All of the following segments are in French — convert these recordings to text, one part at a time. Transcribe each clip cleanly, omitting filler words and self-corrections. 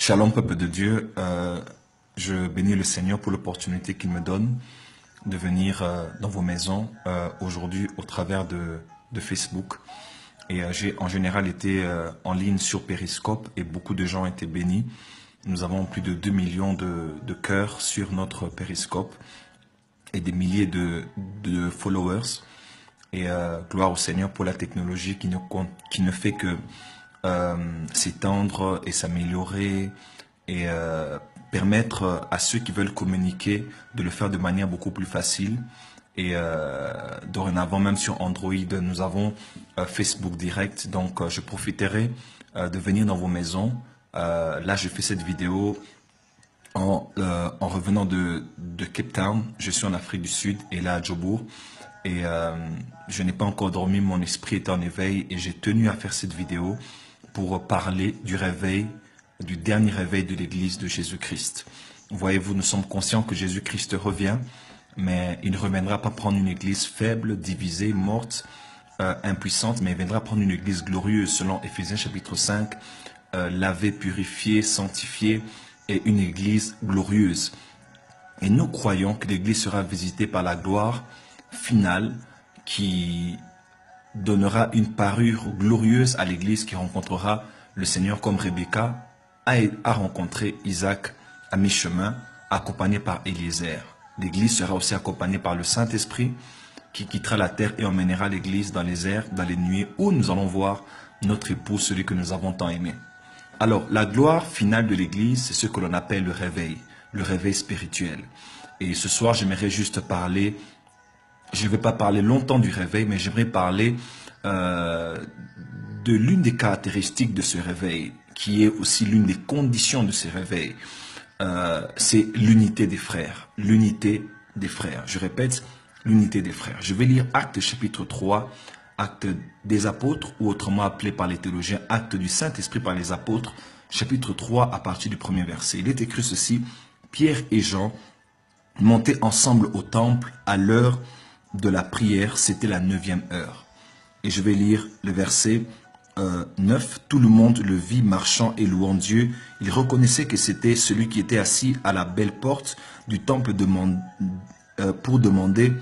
Shalom peuple de Dieu, je bénis le Seigneur pour l'opportunité qu'il me donne de venir dans vos maisons aujourd'hui au travers de Facebook. Et j'ai en général été en ligne sur Periscope et beaucoup de gens ont été bénis. Nous avons plus de 2 millions de cœurs sur notre Periscope et des milliers de followers. Et gloire au Seigneur pour la technologie qui ne fait que s'étendre et s'améliorer et permettre à ceux qui veulent communiquer de le faire de manière beaucoup plus facile. Et dorénavant, même sur Android, nous avons Facebook Direct. Donc, je profiterai de venir dans vos maisons. Là, je fais cette vidéo en revenant de Cape Town. Je suis en Afrique du Sud et là à Jobour. Et je n'ai pas encore dormi, mon esprit est en éveil et j'ai tenu à faire cette vidéo pour parler du réveil, du dernier réveil de l'Église de Jésus-Christ. Voyez-vous, nous sommes conscients que Jésus-Christ revient, mais il ne reviendra pas prendre une Église faible, divisée, morte, impuissante, mais il viendra prendre une Église glorieuse, selon Éphésiens chapitre 5, lavée, purifiée, sanctifiée, et une Église glorieuse. Et nous croyons que l'Église sera visitée par la gloire finale qui donnera une parure glorieuse à l'Église qui rencontrera le Seigneur comme Rebecca a rencontré Isaac à mi-chemin, accompagné par Eliezer. L'Église sera aussi accompagnée par le Saint-Esprit qui quittera la terre et emmènera l'Église dans les airs, dans les nuées, où nous allons voir notre époux, celui que nous avons tant aimé. Alors, la gloire finale de l'Église, c'est ce que l'on appelle le réveil spirituel. Et ce soir, j'aimerais juste parler. Je ne vais pas parler longtemps du réveil, mais j'aimerais parler de l'une des caractéristiques de ce réveil, qui est aussi l'une des conditions de ce réveil. C'est l'unité des frères. L'unité des frères. Je répète, l'unité des frères. Je vais lire Actes chapitre 3, Actes des apôtres, ou autrement appelé par les théologiens, Actes du Saint-Esprit par les apôtres, chapitre 3 à partir du premier verset. Il est écrit ceci: Pierre et Jean montaient ensemble au temple à l'heure de la prière, c'était la 9e heure. Et je vais lire le verset 9. Tout le monde le vit marchant et louant Dieu. Il reconnaissait que c'était celui qui était assis à la belle porte du temple pour demander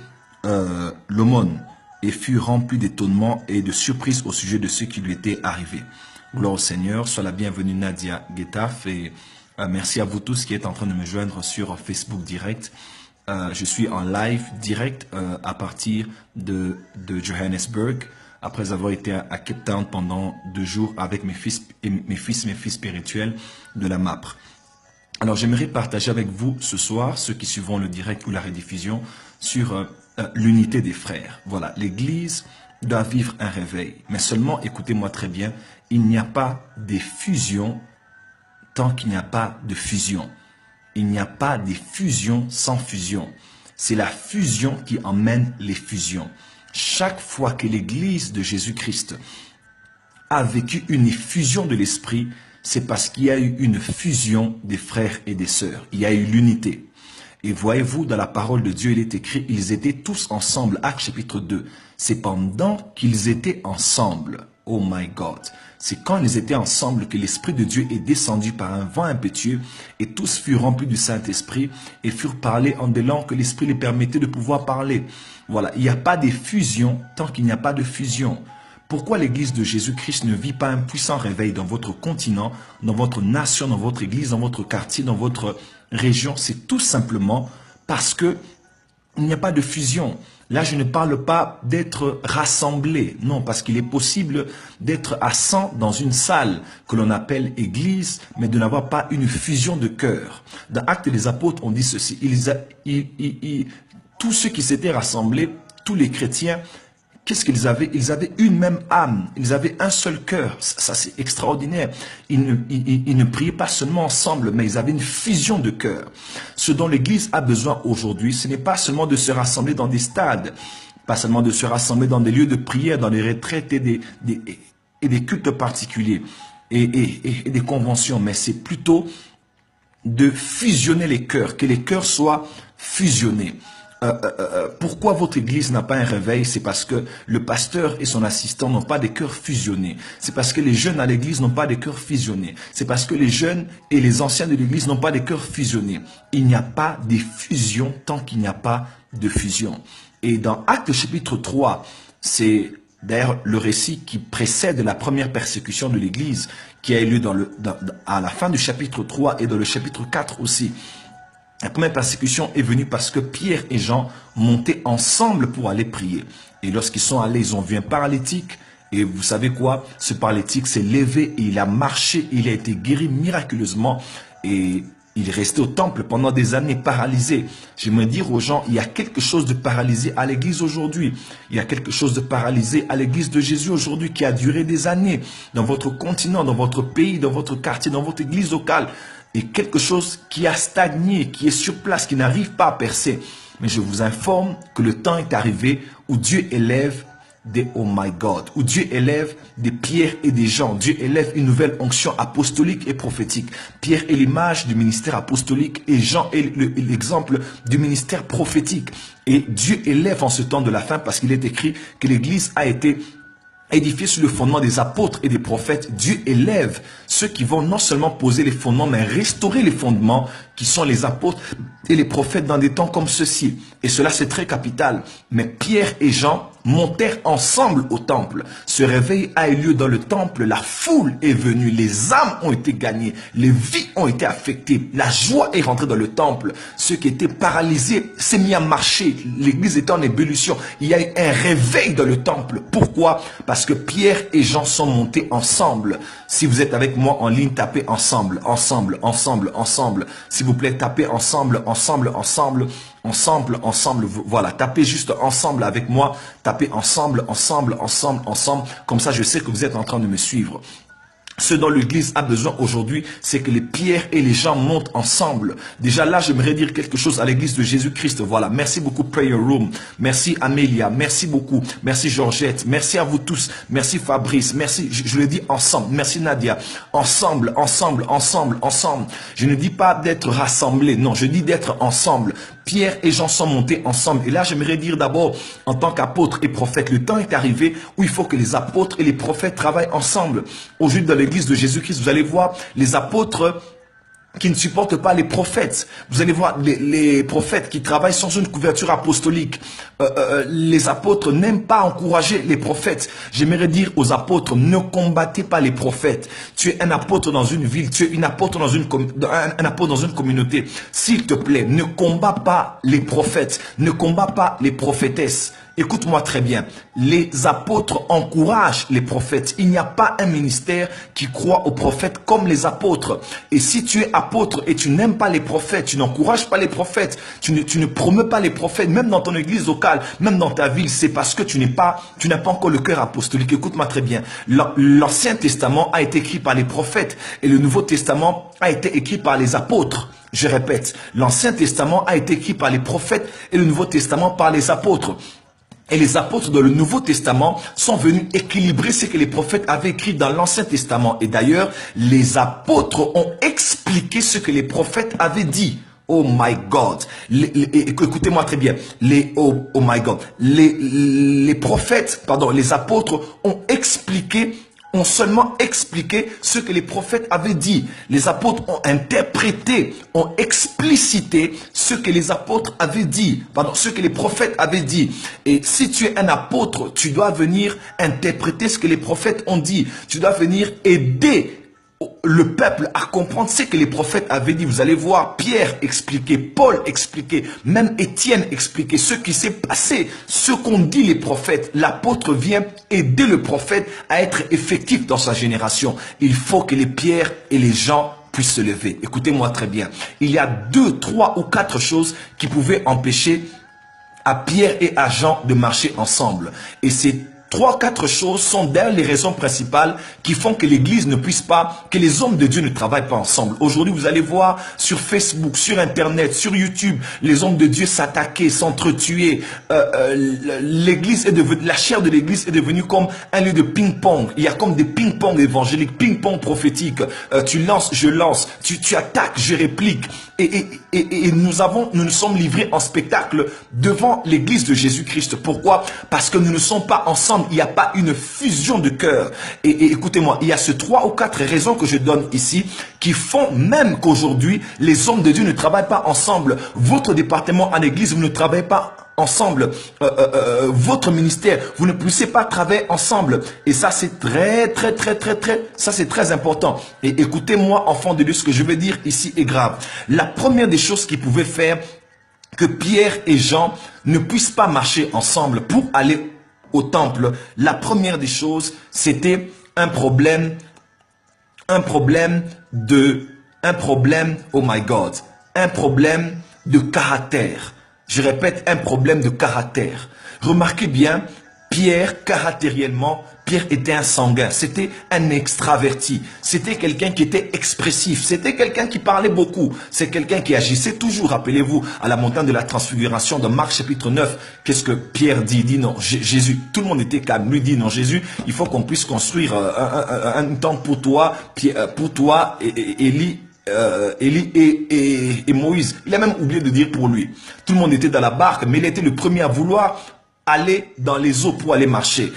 l'aumône, et fut rempli d'étonnement et de surprise au sujet de ce qui lui était arrivé. Gloire au Seigneur, sois la bienvenue Nadia Guetaf, et merci à vous tous qui êtes en train de me joindre sur Facebook Direct. Je suis en live direct à partir de Johannesburg, après avoir été à Cape Town pendant 2 jours avec mes fils spirituels de la MAPRE. Alors j'aimerais partager avec vous ce soir, ceux qui suivront le direct ou la rediffusion, sur l'unité des frères. Voilà, l'Église doit vivre un réveil, mais seulement, écoutez-moi très bien, il n'y a pas de fusion tant qu'il n'y a pas de fusion. Il n'y a pas de fusion sans fusion. C'est la fusion qui emmène les fusions. Chaque fois que l'Église de Jésus-Christ a vécu une fusion de l'Esprit, c'est parce qu'il y a eu une fusion des frères et des sœurs. Il y a eu l'unité. Et voyez-vous, dans la parole de Dieu, il est écrit, ils étaient tous ensemble. Actes chapitre 2. C'est pendant qu'ils étaient ensemble. Oh my God. C'est quand ils étaient ensemble que l'Esprit de Dieu est descendu par un vent impétueux et tous furent remplis du Saint-Esprit et furent parlés en des langues que l'Esprit les permettait de pouvoir parler. Voilà, il n'y a pas de fusion tant qu'il n'y a pas de fusion. Pourquoi l'Église de Jésus-Christ ne vit pas un puissant réveil dans votre continent, dans votre nation, dans votre Église, dans votre quartier, dans votre région? C'est tout simplement parce que il n'y a pas de fusion. Là, je ne parle pas d'être rassemblé. Non, parce qu'il est possible d'être à 100 dans une salle que l'on appelle église, mais de n'avoir pas une fusion de cœur. Dans Actes des Apôtres, on dit ceci. Tous ceux qui s'étaient rassemblés, tous les chrétiens, qu'est-ce qu'ils avaient? Ils avaient une même âme. Ils avaient un seul cœur. Ça c'est extraordinaire. Ils ne priaient pas seulement ensemble, mais ils avaient une fusion de cœur. Ce dont l'Église a besoin aujourd'hui, ce n'est pas seulement de se rassembler dans des stades, pas seulement de se rassembler dans des lieux de prière, dans des retraites et des cultes particuliers et des conventions, mais c'est plutôt de fusionner les cœurs, que les cœurs soient fusionnés. pourquoi votre église n'a pas un réveil? C'est parce que le pasteur et son assistant n'ont pas des cœurs fusionnés. C'est parce que les jeunes à l'église n'ont pas des cœurs fusionnés. C'est parce que les jeunes et les anciens de l'église n'ont pas des cœurs fusionnés. Il n'y a pas de fusion tant qu'il n'y a pas de fusion. Et dans Actes chapitre 3, c'est d'ailleurs le récit qui précède la première persécution de l'église qui a eu lieu à la fin du chapitre 3 et dans le chapitre 4 aussi. La première persécution est venue parce que Pierre et Jean montaient ensemble pour aller prier. Et lorsqu'ils sont allés, ils ont vu un paralytique. Et vous savez quoi? Ce paralytique s'est levé et il a marché. Il a été guéri miraculeusement. Et il est resté au temple pendant des années paralysé. J'aimerais dire aux gens, il y a quelque chose de paralysé à l'église aujourd'hui. Il y a quelque chose de paralysé à l'église de Jésus aujourd'hui qui a duré des années. Dans votre continent, dans votre pays, dans votre quartier, dans votre église locale. Et quelque chose qui a stagné, qui est sur place, qui n'arrive pas à percer. Mais je vous informe que le temps est arrivé où Dieu élève des oh my God, où Dieu élève des Pierre et des Jean. Dieu élève une nouvelle onction apostolique et prophétique. Pierre est l'image du ministère apostolique et Jean est l'exemple du ministère prophétique. Et Dieu élève en ce temps de la fin parce qu'il est écrit que l'Église a été édifié sur le fondement des apôtres et des prophètes. Dieu élève ceux qui vont non seulement poser les fondements, mais restaurer les fondements qui sont les apôtres et les prophètes dans des temps comme ceux-ci. Et cela, c'est très capital. Mais Pierre et Jean montèrent ensemble au temple. Ce réveil a eu lieu dans le temple. La foule est venue. Les âmes ont été gagnées. Les vies ont été affectées. La joie est rentrée dans le temple. Ceux qui étaient paralysés s'est mis à marcher. L'église était en ébullition. Il y a eu un réveil dans le temple. Pourquoi? Parce que Pierre et Jean sont montés ensemble. Si vous êtes avec moi en ligne, tapez ensemble, ensemble, ensemble, ensemble. S'il vous plaît, tapez ensemble, ensemble, ensemble. Ensemble, ensemble, voilà, tapez juste ensemble avec moi, tapez ensemble, ensemble, ensemble, ensemble, comme ça je sais que vous êtes en train de me suivre. Ce dont l'Église a besoin aujourd'hui, c'est que les pierres et les gens montent ensemble. Déjà là, j'aimerais dire quelque chose à l'Église de Jésus-Christ. Voilà, merci beaucoup Prayer Room, merci Amélia, merci beaucoup, merci Georgette, merci à vous tous, merci Fabrice, merci, je le dis ensemble, merci Nadia, ensemble, ensemble, ensemble, ensemble. Je ne dis pas d'être rassemblés, non, je dis d'être ensemble. Pierre et Jean sont montés ensemble. Et là, j'aimerais dire d'abord, en tant qu'apôtre et prophète, le temps est arrivé où il faut que les apôtres et les prophètes travaillent ensemble. Aujourd'hui, dans l'église de Jésus-Christ, vous allez voir les apôtres qui ne supportent pas les prophètes. Vous allez voir les prophètes qui travaillent sans une couverture apostolique. Les apôtres n'aiment pas encourager les prophètes. J'aimerais dire aux apôtres, ne combattez pas les prophètes. Tu es un apôtre dans une ville, tu es une apôtre dans un apôtre dans une communauté. S'il te plaît, ne combat pas les prophètes, ne combat pas les prophétesses. Écoute-moi très bien, les apôtres encouragent les prophètes. Il n'y a pas un ministère qui croit aux prophètes comme les apôtres. Et si tu es apôtre et tu n'aimes pas les prophètes, tu n'encourages pas les prophètes, tu ne promeus pas les prophètes, même dans ton église locale, même dans ta ville, c'est parce que tu n'as pas encore le cœur apostolique. Écoute-moi très bien, l'Ancien Testament a été écrit par les prophètes et le Nouveau Testament a été écrit par les apôtres. Je répète, l'Ancien Testament a été écrit par les prophètes et le Nouveau Testament par les apôtres. Et les apôtres dans le Nouveau Testament sont venus équilibrer ce que les prophètes avaient écrit dans l'Ancien Testament. Et d'ailleurs, les apôtres ont expliqué ce que les prophètes avaient dit. Oh my God. Écoutez-moi très bien. Oh my God. Les prophètes, pardon, les apôtres ont seulement expliqué ce que les prophètes avaient dit. Les apôtres ont interprété, ont explicité ce que les apôtres avaient dit, pardon, ce que les prophètes avaient dit. Et si tu es un apôtre, tu dois venir interpréter ce que les prophètes ont dit. Tu dois venir aider le peuple à comprendre ce que les prophètes avaient dit. Vous allez voir Pierre expliquer, Paul expliquer, même Étienne expliquer ce qui s'est passé, ce qu'ont dit les prophètes. L'apôtre vient aider le prophète à être effectif dans sa génération. Il faut que les pierres et les gens puissent se lever. Écoutez-moi très bien. Il y a 2, 3 ou 4 choses qui pouvaient empêcher à Pierre et à Jean de marcher ensemble. Et c'est Trois, quatre choses sont d'ailleurs les raisons principales qui font que l'Église ne puisse pas, que les hommes de Dieu ne travaillent pas ensemble. Aujourd'hui, vous allez voir sur Facebook, sur Internet, sur YouTube, les hommes de Dieu s'attaquer, s'entretuer. L'Église est devenue, la chair de l'Église est devenue comme un lieu de ping-pong. Il y a comme des ping-pong évangéliques, ping-pong prophétiques. Tu lances, je lance. Tu attaques, je réplique. Et nous nous sommes livrés en spectacle devant l'Église de Jésus-Christ. Pourquoi? Parce que nous ne sommes pas ensemble. Il n'y a pas une fusion de cœur. Et écoutez-moi, il y a ces 3 ou 4 raisons que je donne ici qui font même qu'aujourd'hui, les hommes de Dieu ne travaillent pas ensemble. Votre département en Église, vous ne travaillez pas ensemble. Votre ministère, vous ne poussez pas travailler ensemble. Et ça, c'est très important. Et écoutez-moi, enfants de Dieu, ce que je vais dire ici est grave. La première des choses qui pouvaient faire que Pierre et Jean ne puissent pas marcher ensemble pour aller au temple, la première des choses, c'était un problème, oh my God, un problème de caractère. Je répète, un problème de caractère. Remarquez bien, Pierre, caractériellement, Pierre était un sanguin, c'était un extraverti, c'était quelqu'un qui était expressif, c'était quelqu'un qui parlait beaucoup, c'est quelqu'un qui agissait toujours. Rappelez-vous, à la montagne de la transfiguration de Marc chapitre 9, qu'est-ce que Pierre dit? Il dit non, Jésus, tout le monde était calme, lui dit non, Jésus, il faut qu'on puisse construire un temple pour toi, Élie et Moïse. Il a même oublié de dire pour lui. Tout le monde était dans la barque, mais il était le premier à vouloir aller dans les eaux pour aller marcher.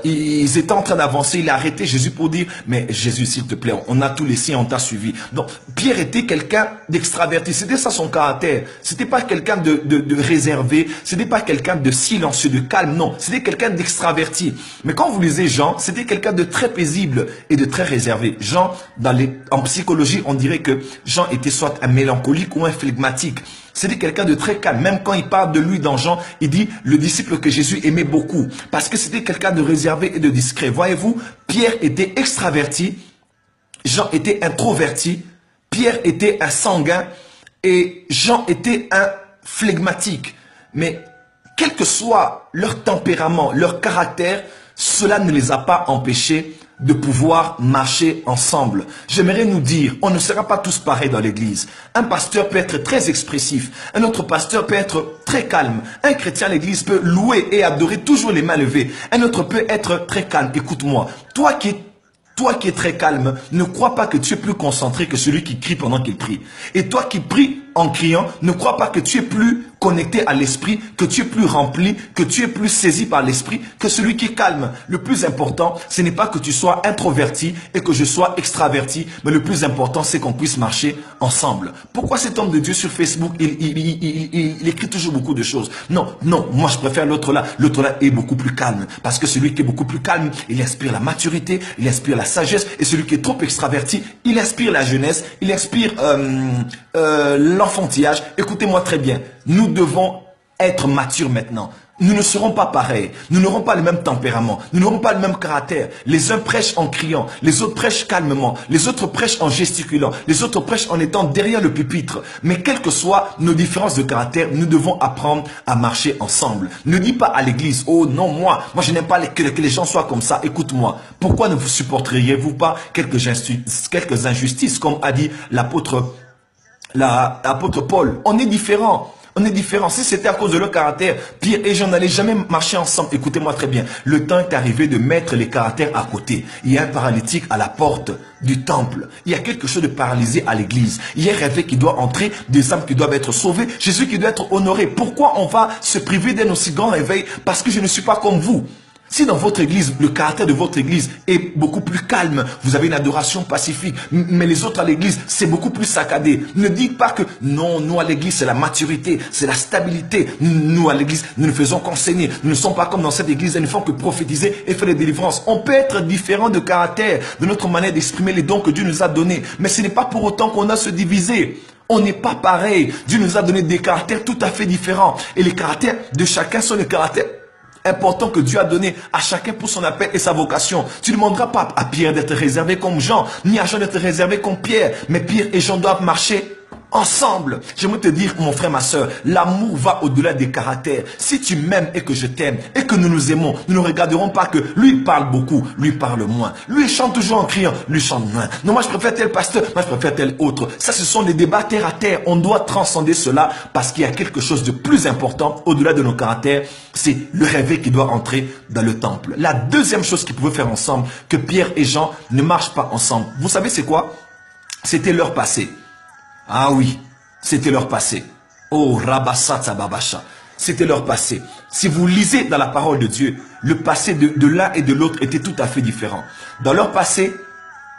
Ils étaient en train d'avancer, il a arrêté Jésus pour dire, mais Jésus, s'il te plaît, on a tous les signes, on t'a suivi. Donc, Pierre était quelqu'un d'extraverti, c'était ça son caractère. C'était pas quelqu'un de réservé, c'était pas quelqu'un de silencieux, de calme, non. C'était quelqu'un d'extraverti. Mais quand vous lisez Jean, c'était quelqu'un de très paisible et de très réservé. Jean, en psychologie, on dirait que Jean était soit un mélancolique ou un flegmatique. C'était quelqu'un de très calme. Même quand il parle de lui dans Jean, il dit le disciple que Jésus aimait beaucoup. Parce que c'était quelqu'un de réservé et de discret. Voyez-vous, Pierre était extraverti, Jean était introverti, Pierre était un sanguin et Jean était un flegmatique. Mais quel que soit leur tempérament, leur caractère, cela ne les a pas empêchés de pouvoir marcher ensemble. J'aimerais nous dire, on ne sera pas tous pareils dans l'église. Un pasteur peut être très expressif, un autre pasteur peut être très calme. Un chrétien à l'église peut louer et adorer toujours les mains levées. Un autre peut être très calme. Écoute-moi, toi qui es très calme, ne crois pas que tu es plus concentré que celui qui crie pendant qu'il prie. Et toi qui pries en criant, ne crois pas que tu es plus connecté à l'esprit, que tu es plus rempli, que tu es plus saisi par l'esprit que celui qui est calme. Le plus important, ce n'est pas que tu sois introverti et que je sois extraverti, mais le plus important, c'est qu'on puisse marcher ensemble. Pourquoi cet homme de Dieu sur Facebook, il écrit toujours beaucoup de choses? Non, moi je préfère l'autre là. L'autre là est beaucoup plus calme, parce que celui qui est beaucoup plus calme, il inspire la maturité, il inspire la sagesse, et celui qui est trop extraverti, il inspire la jeunesse, il inspire l'enfantillage. Écoutez-moi très bien, nous devons être matures maintenant. Nous ne serons pas pareils, nous n'aurons pas le même tempérament, nous n'aurons pas le même caractère. Les uns prêchent en criant, les autres prêchent calmement, les autres prêchent en gesticulant, les autres prêchent en étant derrière le pupitre. Mais quelles que soient nos différences de caractère, nous devons apprendre à marcher ensemble. Ne dis pas à l'église, oh non, moi je n'aime pas que les gens soient comme ça. Écoute-moi, pourquoi ne vous supporteriez-vous pas quelques injustices, comme a dit l'apôtre Paul? On est différents. On est différents. Si c'était à cause de leur caractère, Pierre et Jean n'allaient jamais marcher ensemble. Écoutez-moi très bien. Le temps est arrivé de mettre les caractères à côté. Il y a un paralytique à la porte du temple. Il y a quelque chose de paralysé à l'église. Il y a un réveil qui doit entrer, des âmes qui doivent être sauvées, Jésus qui doit être honoré. Pourquoi on va se priver d'un aussi grand réveil? Parce que je ne suis pas comme vous. Si dans votre église, le caractère de votre église est beaucoup plus calme, vous avez une adoration pacifique, mais les autres à l'église, c'est beaucoup plus saccadé. Ne dites pas que non, nous à l'église, c'est la maturité, c'est la stabilité. Nous à l'église, nous ne faisons qu'enseigner. Nous ne sommes pas comme dans cette église, nous ne faisons que prophétiser et faire des délivrances. On peut être différent de caractère, de notre manière d'exprimer les dons que Dieu nous a donnés. Mais ce n'est pas pour autant qu'on a se diviser. On n'est pas pareil. Dieu nous a donné des caractères tout à fait différents. Et les caractères de chacun sont les caractères important que Dieu a donné à chacun pour son appel et sa vocation. Tu ne demanderas pas à Pierre d'être réservé comme Jean, ni à Jean d'être réservé comme Pierre. Mais Pierre et Jean doivent marcher ensemble. J'aimerais te dire, mon frère, ma soeur, l'amour va au-delà des caractères. Si tu m'aimes et que je t'aime et que nous nous aimons, nous ne regarderons pas que lui parle beaucoup, lui parle moins. Lui chante toujours en criant, lui chante moins. Non, moi je préfère tel pasteur, moi je préfère tel autre. Ça, ce sont des débats terre à terre. On doit transcender cela parce qu'il y a quelque chose de plus important au-delà de nos caractères. C'est le réveil qui doit entrer dans le temple. La deuxième chose qu'ils pouvaient faire ensemble, que Pierre et Jean ne marchent pas ensemble. Vous savez c'est quoi? C'était leur passé. Ah oui, c'était leur passé. Oh, Rabassata Babasha. C'était leur passé. Si vous lisez dans la parole de Dieu, le passé de l'un et de l'autre était tout à fait différent. Dans leur passé,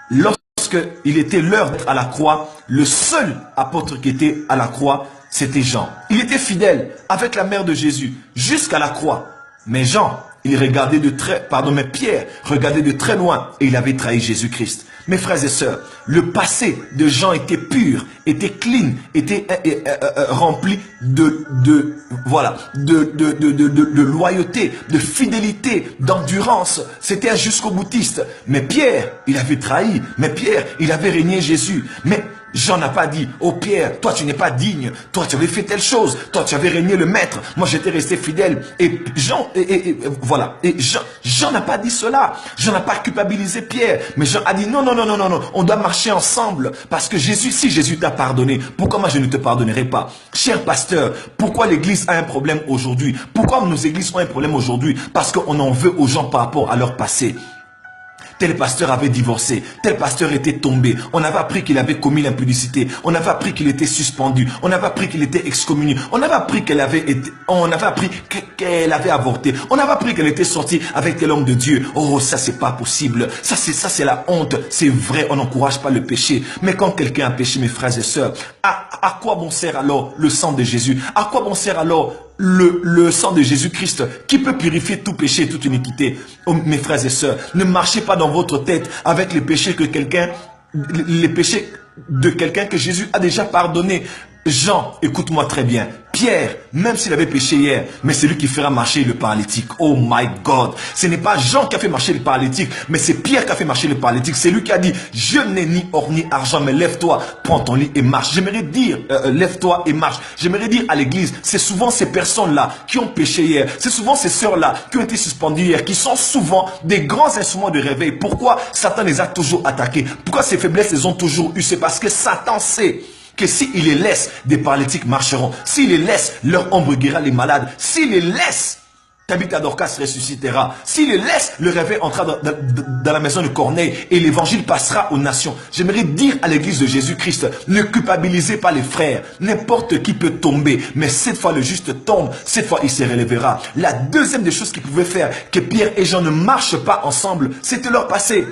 lorsqu'il était l'heure d'être à la croix, le seul apôtre qui était à la croix, c'était Jean. Il était fidèle avec la mère de Jésus jusqu'à la croix. Mais Jean, mais Pierre regardait de très loin et il avait trahi Jésus-Christ. Mes frères et sœurs, le passé de Jean était pur, était clean, était rempli de loyauté, de fidélité, d'endurance. C'était un jusqu'au boutiste. Mais Pierre, il avait trahi. Mais Pierre, il avait régné Jésus. Mais Jean n'a pas dit, oh Pierre, toi tu n'es pas digne, toi tu avais fait telle chose, toi tu avais régné le maître, moi j'étais resté fidèle. Et Jean, Jean n'a pas dit cela. Jean n'a pas culpabilisé Pierre, mais Jean a dit non, on doit marcher ensemble. Parce que Jésus, si Jésus t'a pardonné, pourquoi moi je ne te pardonnerai pas? Cher pasteur, pourquoi l'église a un problème aujourd'hui? Pourquoi nos églises ont un problème aujourd'hui? Parce qu'on en veut aux gens par rapport à leur passé. Tel pasteur avait divorcé, tel pasteur était tombé, on avait appris qu'il avait commis l'impudicité, on avait appris qu'il était suspendu, on avait appris qu'il était excommunié, on avait appris qu'elle avait avorté, on avait appris qu'elle était sortie avec tel homme de Dieu. Oh, ça c'est pas possible, ça c'est la honte. C'est vrai, on n'encourage pas le péché, mais quand quelqu'un a péché, mes frères et sœurs, à quoi bon sert alors le sang de Jésus? À quoi bon sert alors le sang de Jésus-Christ qui peut purifier tout péché et toute iniquité? Oh, mes frères et sœurs, ne marchez pas dans votre tête avec les péchés de quelqu'un que Jésus a déjà pardonné. Jean, écoute-moi très bien. Pierre, même s'il avait péché hier, mais c'est lui qui fera marcher le paralytique. Oh my God. Ce n'est pas Jean qui a fait marcher le paralytique, mais c'est Pierre qui a fait marcher le paralytique. C'est lui qui a dit, je n'ai ni or ni argent, mais lève-toi, prends ton lit et marche. J'aimerais dire, lève-toi et marche. J'aimerais dire à l'église, c'est souvent ces personnes-là qui ont péché hier. C'est souvent ces sœurs-là qui ont été suspendues hier, qui sont souvent des grands instruments de réveil. Pourquoi Satan les a toujours attaqués? Pourquoi ces faiblesses les ont toujours eues? C'est parce que Satan sait que s'il les laisse, des paralytiques marcheront. S'il les laisse, leur ombre guérira les malades. S'il les laisse, Tabitha Dorcas ressuscitera. S'il les laisse, le réveil entrera dans la maison de Corneille et l'évangile passera aux nations. J'aimerais dire à l'église de Jésus-Christ, ne culpabilisez pas les frères. N'importe qui peut tomber, mais cette fois le juste tombe, cette fois il se relèvera. La deuxième des choses qu'ils pouvaient faire, que Pierre et Jean ne marchent pas ensemble, c'était leur passé.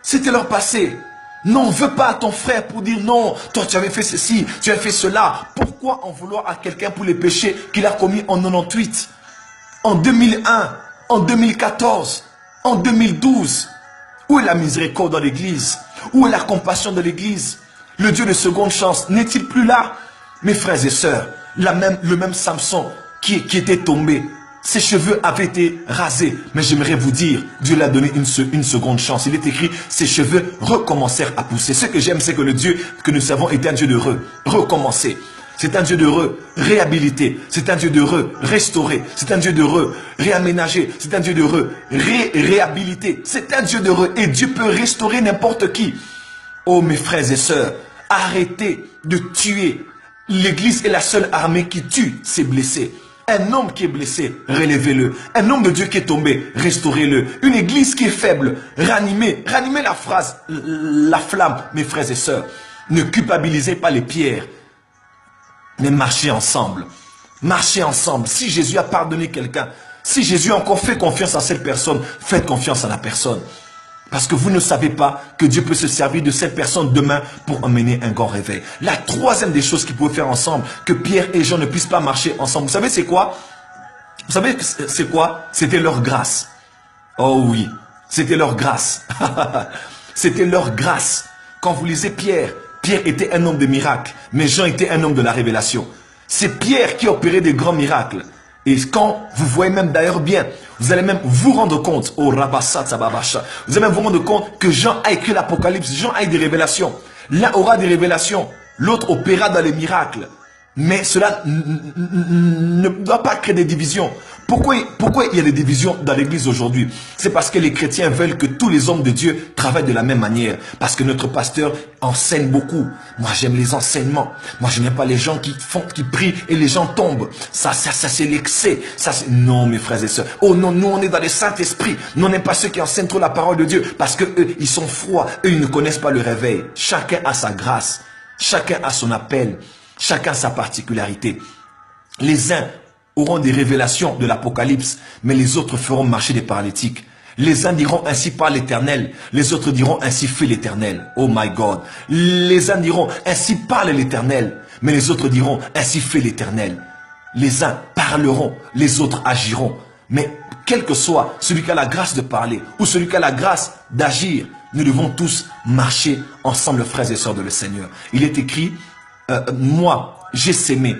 C'était leur passé. Non, ne veux pas à ton frère pour dire non, toi tu avais fait ceci, tu as fait cela. Pourquoi en vouloir à quelqu'un pour les péchés qu'il a commis en 98, en 2001, en 2014, en 2012? Où est la miséricorde dans l'église? Où est la compassion de l'église? Le Dieu de seconde chance n'est-il plus là? Mes frères et sœurs, le même Samson qui était tombé, ses cheveux avaient été rasés. Mais j'aimerais vous dire, Dieu lui a donné une seconde chance. Il est écrit, ses cheveux recommencèrent à pousser. Ce que j'aime, c'est que le Dieu que nous savons est un Dieu de recommencer. C'est un Dieu de réhabiliter. C'est un Dieu de restaurer. C'est un Dieu de réaménager. C'est un Dieu de réhabiliter. C'est un Dieu de et Dieu peut restaurer n'importe qui. Oh mes frères et sœurs, arrêtez de tuer. L'église est la seule armée qui tue ses blessés. Un homme qui est blessé, relevez-le. Un homme de Dieu qui est tombé, restaurez-le. Une église qui est faible, ranimez la flamme, mes frères et sœurs. Ne culpabilisez pas les pierres, mais marchez ensemble. Marchez ensemble. Si Jésus a pardonné quelqu'un, si Jésus a encore fait confiance à cette personne, faites confiance à la personne. Parce que vous ne savez pas que Dieu peut se servir de cette personne demain pour emmener un grand réveil. La troisième des choses qu'ils pouvaient faire ensemble, que Pierre et Jean ne puissent pas marcher ensemble. Vous savez c'est quoi? Vous savez c'est quoi? C'était leur grâce. Oh oui, c'était leur grâce. C'était leur grâce. Quand vous lisez Pierre, Pierre était un homme de miracles, mais Jean était un homme de la révélation. C'est Pierre qui opérait des grands miracles. Et quand vous voyez même d'ailleurs bien, vous allez même vous rendre compte, vous allez même vous rendre compte que Jean a écrit l'Apocalypse, Jean a eu des révélations. L'un aura des révélations, l'autre opérera dans les miracles. Mais cela ne doit pas créer des divisions. Pourquoi il y a des divisions dans l'église aujourd'hui? C'est parce que les chrétiens veulent que tous les hommes de Dieu travaillent de la même manière. Parce que notre pasteur enseigne beaucoup. Moi, j'aime les enseignements. Moi, je n'aime pas les gens qui prient et les gens tombent. Ça c'est l'excès. Non, mes frères et sœurs. Oh non, nous, on est dans les Saint-Esprit. Nous, on n'aime pas ceux qui enseignent trop la parole de Dieu. Parce que eux, ils sont froids. Eux, ils ne connaissent pas le réveil. Chacun a sa grâce. Chacun a son appel. Chacun sa particularité. Les uns auront des révélations de l'Apocalypse, mais les autres feront marcher des paralytiques. Les uns diront ainsi parle l'Éternel, les autres diront ainsi fait l'Éternel. Oh my God. Les uns diront ainsi parle l'Éternel, mais les autres diront ainsi fait l'Éternel. Les uns parleront, les autres agiront. Mais quel que soit celui qui a la grâce de parler ou celui qui a la grâce d'agir, nous devons tous marcher ensemble, frères et sœurs de le Seigneur. Il est écrit, moi j'ai sémé,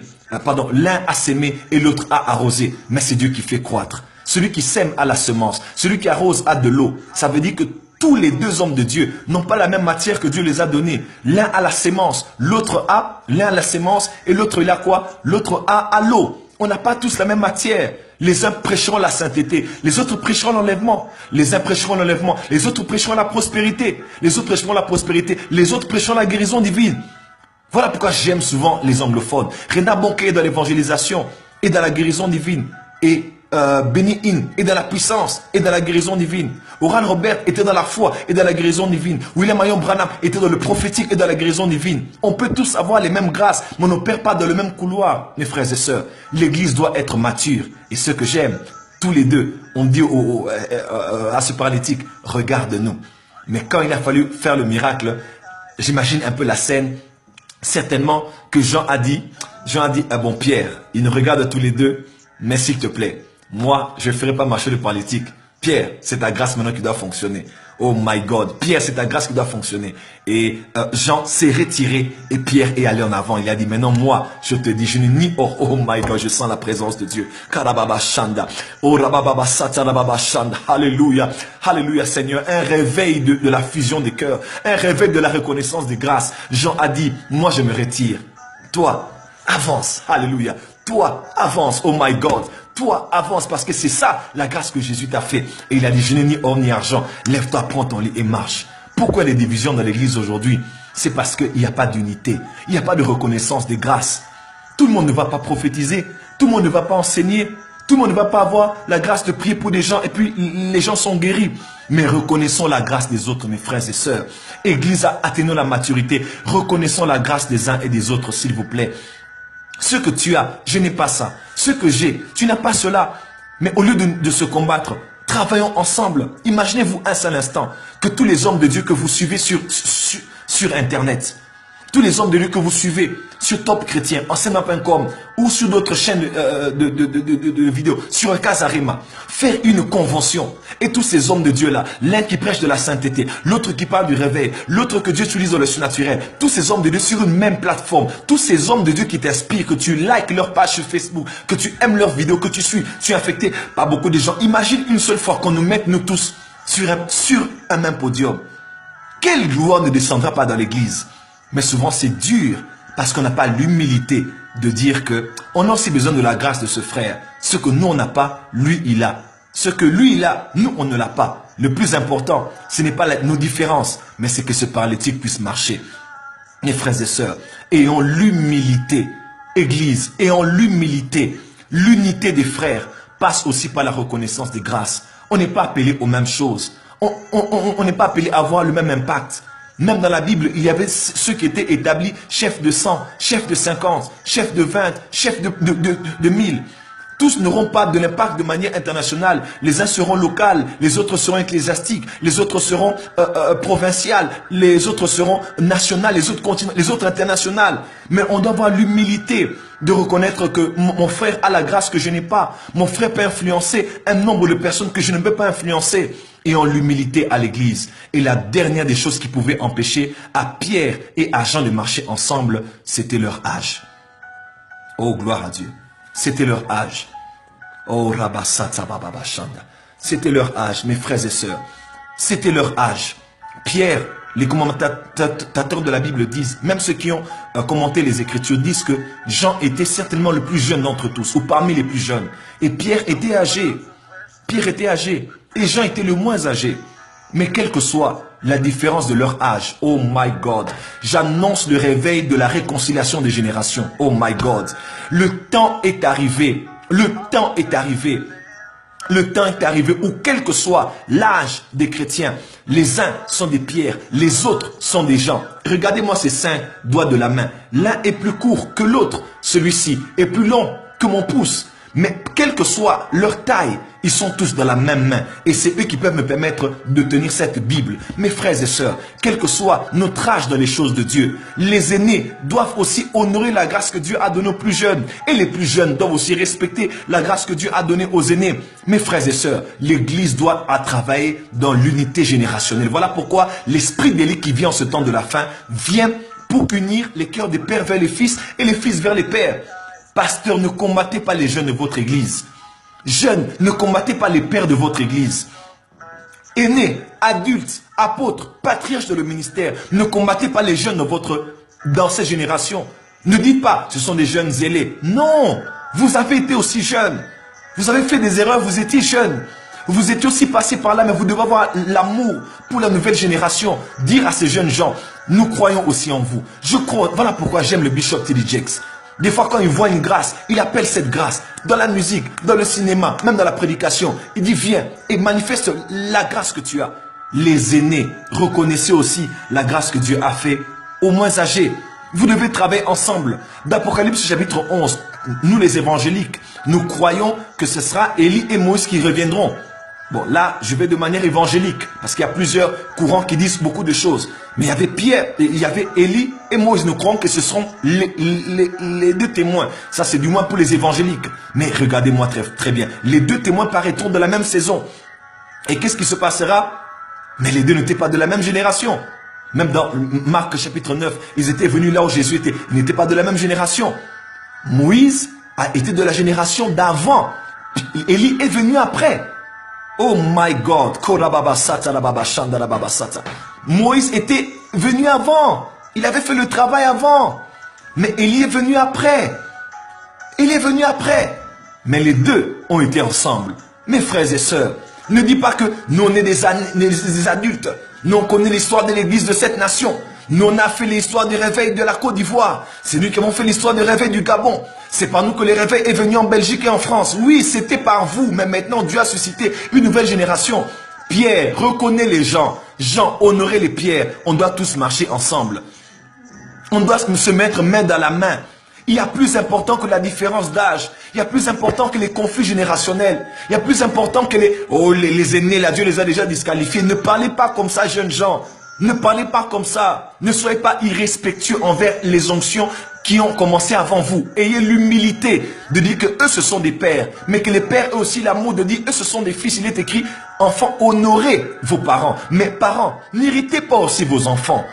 l'un a sémé et l'autre a arrosé, mais c'est Dieu qui fait croître. Celui qui sème a la semence, celui qui arrose a de l'eau. Ça veut dire que tous les deux hommes de Dieu n'ont pas la même matière que Dieu les a donnée. L'un a la sémence, l'un a la sémence et l'autre il a quoi? L'autre a l'eau. On n'a pas tous la même matière. Les uns prêcheront la sainteté, les autres prêcheront l'enlèvement. Les uns prêcheront l'enlèvement, les autres prêcheront la prospérité. Les autres prêcheront la prospérité, les autres prêcheront la guérison divine. Voilà pourquoi j'aime souvent les anglophones. Rena Bonke est dans l'évangélisation et dans la guérison divine. Et Benny Hinn est dans la puissance et dans la guérison divine. Oral Robert était dans la foi et dans la guérison divine. William Marion Branham était dans le prophétique et dans la guérison divine. On peut tous avoir les mêmes grâces, mais on ne perd pas dans le même couloir, mes frères et sœurs. L'église doit être mature. Et ce que j'aime, tous les deux, on dit à ce paralytique, regarde-nous. Mais quand il a fallu faire le miracle, j'imagine un peu la scène. Certainement que Jean a dit, ah bon Pierre, ils nous regardent tous les deux, mais s'il te plaît, moi je ne ferai pas marcher le paralytique. Pierre, c'est ta grâce maintenant qui doit fonctionner. Oh my God, Pierre, c'est ta grâce qui doit fonctionner. Et Jean s'est retiré et Pierre est allé en avant. Il a dit, maintenant moi, je te dis, je n'ai ni or. Oh my God, je sens la présence de Dieu. Karababa Shanda. Oh Rababa Satarababa Shanda. Alléluia. Alléluia Seigneur. Un réveil de la fusion des cœurs. Un réveil de la reconnaissance des grâces. Jean a dit, moi je me retire. Toi, avance. Alléluia. Toi, avance. Oh my God. Toi, avance parce que c'est ça la grâce que Jésus t'a fait. Et il a dit, je n'ai ni or ni argent. Lève-toi, prends ton lit et marche. Pourquoi les divisions dans l'église aujourd'hui? C'est parce qu'il n'y a pas d'unité. Il n'y a pas de reconnaissance des grâces. Tout le monde ne va pas prophétiser. Tout le monde ne va pas enseigner. Tout le monde ne va pas avoir la grâce de prier pour des gens. Et puis, les gens sont guéris. Mais reconnaissons la grâce des autres, mes frères et sœurs. Église, atteignons la maturité. Reconnaissons la grâce des uns et des autres, s'il vous plaît. Ce que tu as, je n'ai pas ça. Ce que j'ai, tu n'as pas cela. Mais au lieu de se combattre, travaillons ensemble. Imaginez-vous un seul instant que tous les hommes de Dieu que vous suivez sur Internet, tous les hommes de Dieu que vous suivez sur Top Chrétien, enseignement.com ou sur d'autres chaînes de vidéos, sur un Casarema, faire une convention. Et tous ces hommes de Dieu-là, l'un qui prêche de la sainteté, l'autre qui parle du réveil, l'autre que Dieu utilise dans le surnaturel, tous ces hommes de Dieu sur une même plateforme, tous ces hommes de Dieu qui t'inspirent, que tu likes leur page sur Facebook, que tu aimes leurs vidéos, que tu suis, tu es affecté par beaucoup de gens. Imagine une seule fois qu'on nous mette, nous tous, sur un même podium. Quelle gloire ne descendra pas dans l'église? Mais souvent c'est dur parce qu'on n'a pas l'humilité de dire que on a aussi besoin de la grâce de ce frère. Ce que nous on n'a pas, lui il a. Ce que lui il a, nous on ne l'a pas. Le plus important, ce n'est pas nos différences, mais c'est que ce paralytique puisse marcher. Mes frères et sœurs, ayons l'humilité. Église, ayons l'humilité. L'unité des frères passe aussi par la reconnaissance des grâces. On n'est pas appelé aux mêmes choses. On n'est pas appelé à avoir le même impact. Même dans la Bible, il y avait ceux qui étaient établis chefs de 100, chefs de 50, chefs de 20, chefs de 1000. Tous n'auront pas de l'impact de manière internationale. Les uns seront locaux, les autres seront ecclésiastiques, les autres seront provinciales, les autres seront nationales, les autres continents, les autres internationales. Mais on doit avoir l'humilité de reconnaître que mon frère a la grâce que je n'ai pas. Mon frère peut influencer un nombre de personnes que je ne peux pas influencer. Et en l'humilité à l'église. Et la dernière des choses qui pouvaient empêcher à Pierre et à Jean de marcher ensemble, c'était leur âge. Oh, gloire à Dieu. C'était leur âge. Oh, Rabasata Bababa Shanda. C'était leur âge, mes frères et sœurs. C'était leur âge. Pierre Les commentateurs de la Bible disent, même ceux qui ont commenté les Écritures disent que Jean était certainement le plus jeune d'entre tous, ou parmi les plus jeunes. Et Pierre était âgé. Pierre était âgé. Et Jean était le moins âgé. Mais quelle que soit la différence de leur âge, oh my God, j'annonce le réveil de la réconciliation des générations. Oh my God, le temps est arrivé. Le temps est arrivé. Le temps est arrivé où, quel que soit l'âge des chrétiens, les uns sont des pierres, les autres sont des gens. Regardez-moi ces 5 doigts de la main. L'un est plus court que l'autre. Celui-ci est plus long que mon pouce. Mais quelle que soit leur taille, ils sont tous dans la même main. Et c'est eux qui peuvent me permettre de tenir cette Bible. Mes frères et sœurs, quel que soit notre âge dans les choses de Dieu, les aînés doivent aussi honorer la grâce que Dieu a donnée aux plus jeunes. Et les plus jeunes doivent aussi respecter la grâce que Dieu a donnée aux aînés. Mes frères et sœurs, l'Église doit travailler dans l'unité générationnelle. Voilà pourquoi l'esprit d'Élie qui vient en ce temps de la fin vient pour unir les cœurs des pères vers les fils et les fils vers les pères. Pasteur, ne combattez pas les jeunes de votre église. Jeunes, ne combattez pas les pères de votre église. Aînés, adultes, apôtres, patriarches de le ministère, ne combattez pas les jeunes dans cette génération. Ne dites pas, ce sont des jeunes zélés. Non, vous avez été aussi jeunes. Vous avez fait des erreurs, vous étiez jeunes. Vous étiez aussi passé par là, mais vous devez avoir l'amour pour la nouvelle génération. Dire à ces jeunes gens, nous croyons aussi en vous. Je crois, voilà pourquoi j'aime le Bishop T.D. Jakes. Des fois, quand il voit une grâce, il appelle cette grâce dans la musique, dans le cinéma, même dans la prédication. Il dit, viens et manifeste la grâce que tu as. Les aînés, reconnaissez aussi la grâce que Dieu a fait aux moins âgés. Vous devez travailler ensemble. D'Apocalypse chapitre 11, nous les évangéliques, nous croyons que ce sera Élie et Moïse qui reviendront. Bon, là, je vais de manière évangélique, parce qu'il y a plusieurs courants qui disent beaucoup de choses. Mais il y avait Pierre, il y avait Élie et Moïse. Nous croyons que ce seront les 2 témoins. Ça, c'est du moins pour les évangéliques. Mais regardez-moi très bien. Les 2 témoins paraîtront de la même saison. Et qu'est-ce qui se passera? Mais les 2 n'étaient pas de la même génération. Même dans Marc chapitre 9, ils étaient venus là où Jésus était. Ils n'étaient pas de la même génération. Moïse a été de la génération d'avant. Élie est venu après. Oh my God, Moïse était venu avant. Il avait fait le travail avant. Mais Élie est venu après. Il est venu après. Mais les 2 ont été ensemble. Mes frères et sœurs, ne dis pas que nous on est des adultes. Nous on connaît l'histoire de l'église de cette nation. Nous on a fait l'histoire du réveil de la Côte d'Ivoire. C'est nous qui avons fait l'histoire du réveil du Gabon. C'est par nous que le réveil est venu en Belgique et en France. Oui, c'était par vous. Mais maintenant, Dieu a suscité une nouvelle génération. Pierre, reconnaît les gens. Jean, honorez les pierres. On doit tous marcher ensemble. On doit se mettre main dans la main. Il y a plus important que la différence d'âge. Il y a plus important que les conflits générationnels. Il y a plus important que les aînés. Là, Dieu les a déjà disqualifiés. Ne parlez pas comme ça, jeunes gens. Ne parlez pas comme ça. Ne soyez pas irrespectueux envers les onctions qui ont commencé avant vous. Ayez l'humilité de dire que eux ce sont des pères, mais que les pères eux aussi l'amour de dire eux ce sont des fils. Il est écrit, enfants, honorez vos parents. Mais parents, n'irritez pas aussi vos enfants.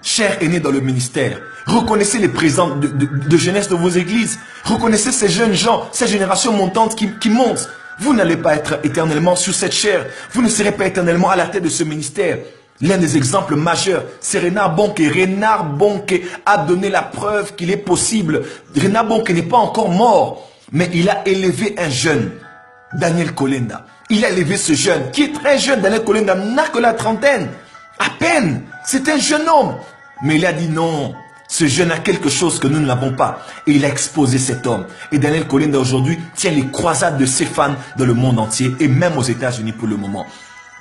Chers aînés dans le ministère, reconnaissez les présidents de jeunesse de vos églises. Reconnaissez ces jeunes gens, ces générations montantes qui montent. Vous n'allez pas être éternellement sur cette chair. Vous ne serez pas éternellement à la tête de ce ministère. L'un des exemples majeurs, c'est Renard Bonke. Renard Bonke a donné la preuve qu'il est possible. Renard Bonke n'est pas encore mort, mais il a élevé un jeune, Daniel Kolenda. Il a élevé ce jeune, qui est très jeune. Daniel Kolenda n'a que la trentaine, à peine. C'est un jeune homme. Mais il a dit non, ce jeune a quelque chose que nous n'avons pas. Et il a exposé cet homme. Et Daniel Kolenda aujourd'hui tient les croisades de ses fans dans le monde entier et même aux États-Unis pour le moment.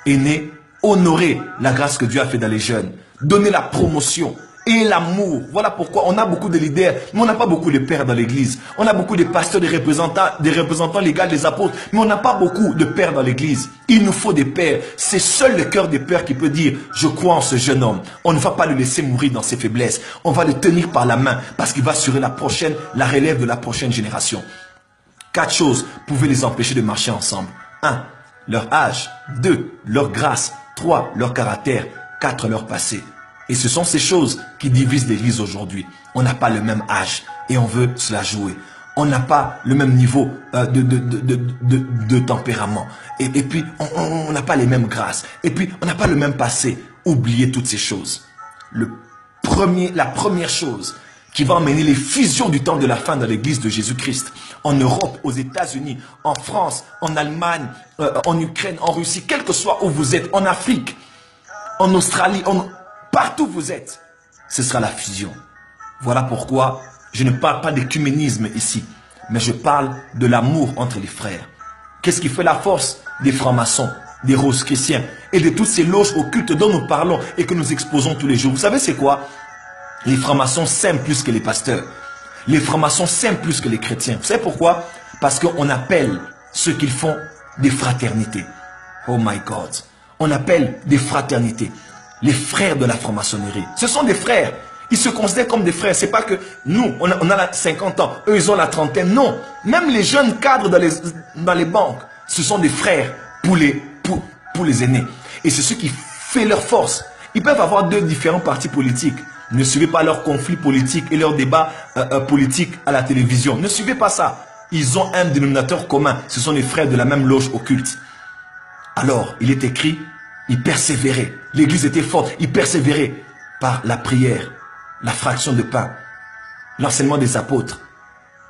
Aîné, honorer la grâce que Dieu a fait dans les jeunes. Donner la promotion et l'amour. Voilà pourquoi on a beaucoup de leaders, mais on n'a pas beaucoup de pères dans l'église. On a beaucoup de pasteurs, des représentants légaux, des apôtres, mais on n'a pas beaucoup de pères dans l'église. Il nous faut des pères. C'est seul le cœur des pères qui peut dire, je crois en ce jeune homme. On ne va pas le laisser mourir dans ses faiblesses. On va le tenir par la main parce qu'il va assurer la relève de la prochaine génération. 4 choses pouvaient les empêcher de marcher ensemble. 1. Leur âge. 2. Leur grâce. 3. Leur caractère. 4. Leur passé. Et ce sont ces choses qui divisent l'église aujourd'hui. On n'a pas le même âge et on veut se la jouer. On n'a pas le même niveau de tempérament. Et puis, on n'a pas les mêmes grâces. Et puis, on n'a pas le même passé. oubliez toutes ces choses. La première chose qui va emmener les fusions du temps de la fin dans l'église de Jésus-Christ, en Europe, aux États-Unis, en France, en Allemagne, en Ukraine, en Russie, quel que soit où vous êtes, en Afrique, en Australie, partout où vous êtes, ce sera la fusion. Voilà pourquoi je ne parle pas d'écuménisme ici, mais je parle de l'amour entre les frères. Qu'est-ce qui fait la force des francs-maçons, des roses chrétiens et de toutes ces loges occultes dont nous parlons et que nous exposons tous les jours? Vous savez c'est quoi? Les francs-maçons s'aiment plus que les pasteurs. Les francs-maçons s'aiment plus que les chrétiens. Vous savez pourquoi? Parce qu'on appelle ce qu'ils font des fraternités. Oh my God. On appelle des fraternités. Les frères de la franc-maçonnerie. Ce sont des frères. Ils se considèrent comme des frères. C'est pas que nous, on a 50 ans, eux ils ont la trentaine. Non. Même les jeunes cadres dans les banques, ce sont des frères pour les aînés. Et c'est ce qui fait leur force. Ils peuvent avoir deux différents partis politiques. Ne suivez pas leurs conflits politiques et leurs débats politiques à la télévision. Ne suivez pas ça. Ils ont un dénominateur commun. Ce sont les frères de la même loge occulte. Alors, il est écrit, ils persévéraient. L'église était forte. Ils persévéraient par la prière, la fraction de pain, l'enseignement des apôtres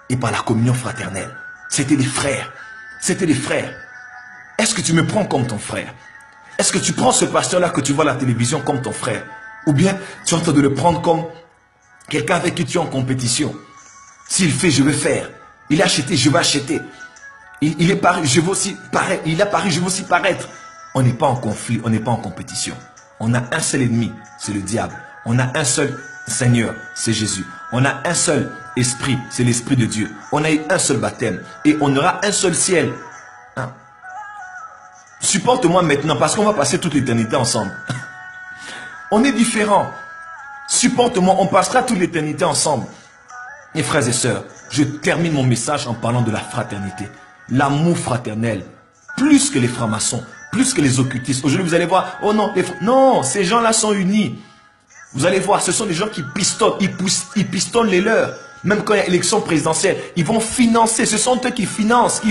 et par la communion fraternelle. C'était des frères. C'était des frères. Est-ce que tu me prends comme ton frère? Est-ce que tu prends ce pasteur-là que tu vois à la télévision comme ton frère? Ou bien tu es en train de le prendre comme quelqu'un avec qui tu es en compétition? S'il fait, je vais faire. Il a acheté, je vais acheter. Il est paru, je vais aussi paraître. Il a paru, je vais aussi paraître. On n'est pas en conflit, on n'est pas en compétition. On a un seul ennemi, c'est le diable. On a un seul Seigneur, c'est Jésus. On a un seul esprit, c'est l'Esprit de Dieu. On a eu un seul baptême et on aura un seul ciel. Hein? Supporte-moi maintenant parce qu'on va passer toute l'éternité ensemble. On est différents. Supporte-moi, on passera toute l'éternité ensemble. Mes frères et sœurs, je termine mon message en parlant de la fraternité. L'amour fraternel, plus que les francs-maçons, plus que les occultistes. Aujourd'hui, vous allez voir, oh non, non, ces gens-là sont unis. Vous allez voir, ce sont des gens qui pistonnent, ils pistonnent les leurs. Même quand il y a élection présidentielle, ils vont financer. Ce sont eux qui financent.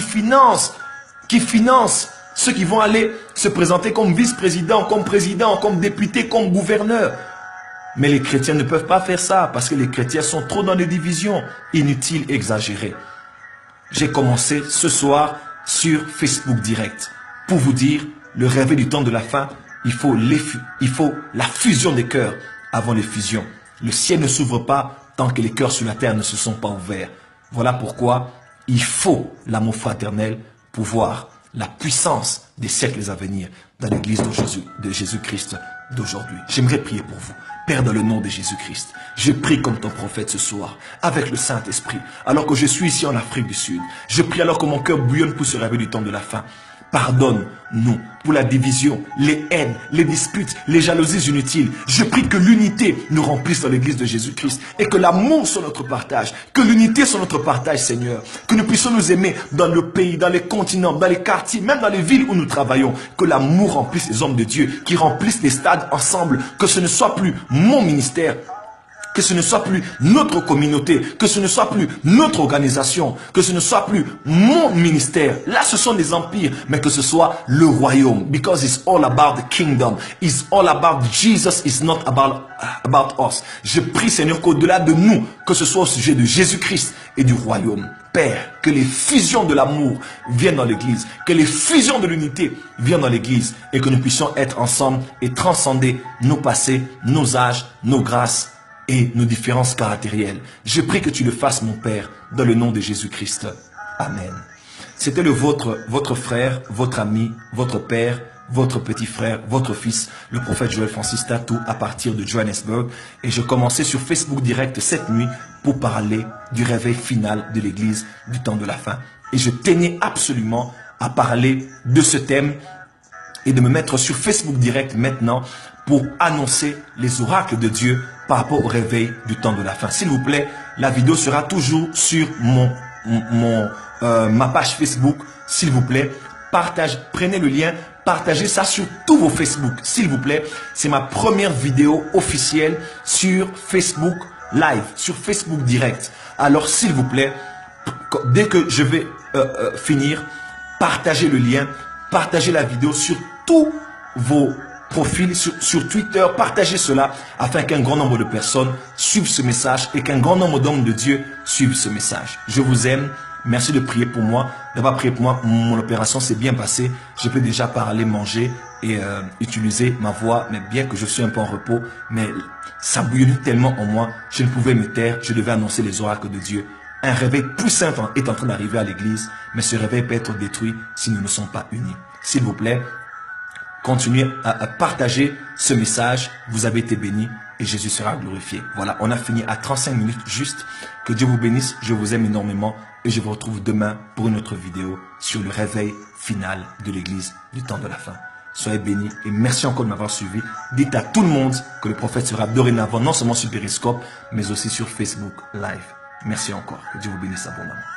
Ceux qui vont aller se présenter comme vice-président, comme président, comme député, comme gouverneur. Mais les chrétiens ne peuvent pas faire ça parce que les chrétiens sont trop dans les divisions. Inutiles, exagérées. J'ai commencé ce soir sur Facebook Direct pour vous dire le réveil du temps de la fin. Il faut la fusion des cœurs avant les fusions. Le ciel ne s'ouvre pas tant que les cœurs sur la terre ne se sont pas ouverts. Voilà pourquoi il faut l'amour fraternel pour voir la puissance des siècles à venir dans l'église de Jésus-Christ d'aujourd'hui. J'aimerais prier pour vous. Père, dans le nom de Jésus-Christ, je prie comme ton prophète ce soir, avec le Saint-Esprit, alors que je suis ici en Afrique du Sud. Je prie alors que mon cœur bouillonne pour se réveiller du temps de la fin. Pardonne-nous pour la division, les haines, les disputes, les jalousies inutiles. Je prie que l'unité nous remplisse dans l'église de Jésus-Christ et que l'amour soit notre partage, que l'unité soit notre partage, Seigneur. Que nous puissions nous aimer dans le pays, dans les continents, dans les quartiers, même dans les villes où nous travaillons. Que l'amour remplisse les hommes de Dieu, qui remplissent les stades ensemble. Que ce ne soit plus mon ministère, que ce ne soit plus notre communauté, que ce ne soit plus notre organisation, que ce ne soit plus mon ministère. Là, ce sont des empires, mais que ce soit le royaume. Because it's all about the kingdom. It's all about Jesus. It's not about us. Je prie, Seigneur, qu'au-delà de nous, que ce soit au sujet de Jésus-Christ et du royaume. Père, que les fusions de l'amour viennent dans l'église, que les fusions de l'unité viennent dans l'église et que nous puissions être ensemble et transcender nos passés, nos âges, nos grâces et nos différences caractérielles. Je prie que tu le fasses, mon Père, dans le nom de Jésus-Christ. Amen. C'était votre frère, votre ami, votre père, votre petit frère, votre fils, le prophète Joël Francis Tatou, à partir de Johannesburg. Et je commençais sur Facebook Direct cette nuit pour parler du réveil final de l'église du temps de la fin. Et je tenais absolument à parler de ce thème et de me mettre sur Facebook Direct maintenant pour annoncer les oracles de Dieu par rapport au réveil du temps de la fin. S'il vous plaît, la vidéo sera toujours sur ma page Facebook. S'il vous plaît, prenez le lien, partagez ça sur tous vos Facebook. S'il vous plaît, c'est ma première vidéo officielle sur Facebook Live, sur Facebook Direct. Alors s'il vous plaît, dès que je vais finir, partagez le lien, partagez la vidéo sur tous vos profil, sur Twitter, partagez cela afin qu'un grand nombre de personnes suivent ce message et qu'un grand nombre d'hommes de Dieu suivent ce message. Je vous aime. Merci de prier pour moi, d'avoir prié pour moi. Mon opération s'est bien passée. Je peux déjà parler, manger et utiliser ma voix. Mais bien que je suis un peu en repos, mais ça bouillonnait tellement en moi, je ne pouvais me taire. Je devais annoncer les oracles de Dieu. Un réveil puissant est en train d'arriver à l'église, mais ce réveil peut être détruit si nous ne sommes pas unis. S'il vous plaît, continuez à partager ce message. Vous avez été bénis et Jésus sera glorifié. Voilà, on a fini à 35 minutes juste. Que Dieu vous bénisse. Je vous aime énormément et je vous retrouve demain pour une autre vidéo sur le réveil final de l'église du temps de la fin. Soyez bénis et merci encore de m'avoir suivi. Dites à tout le monde que le prophète sera dorénavant non seulement sur Periscope, mais aussi sur Facebook Live. Merci encore. Que Dieu vous bénisse abondamment.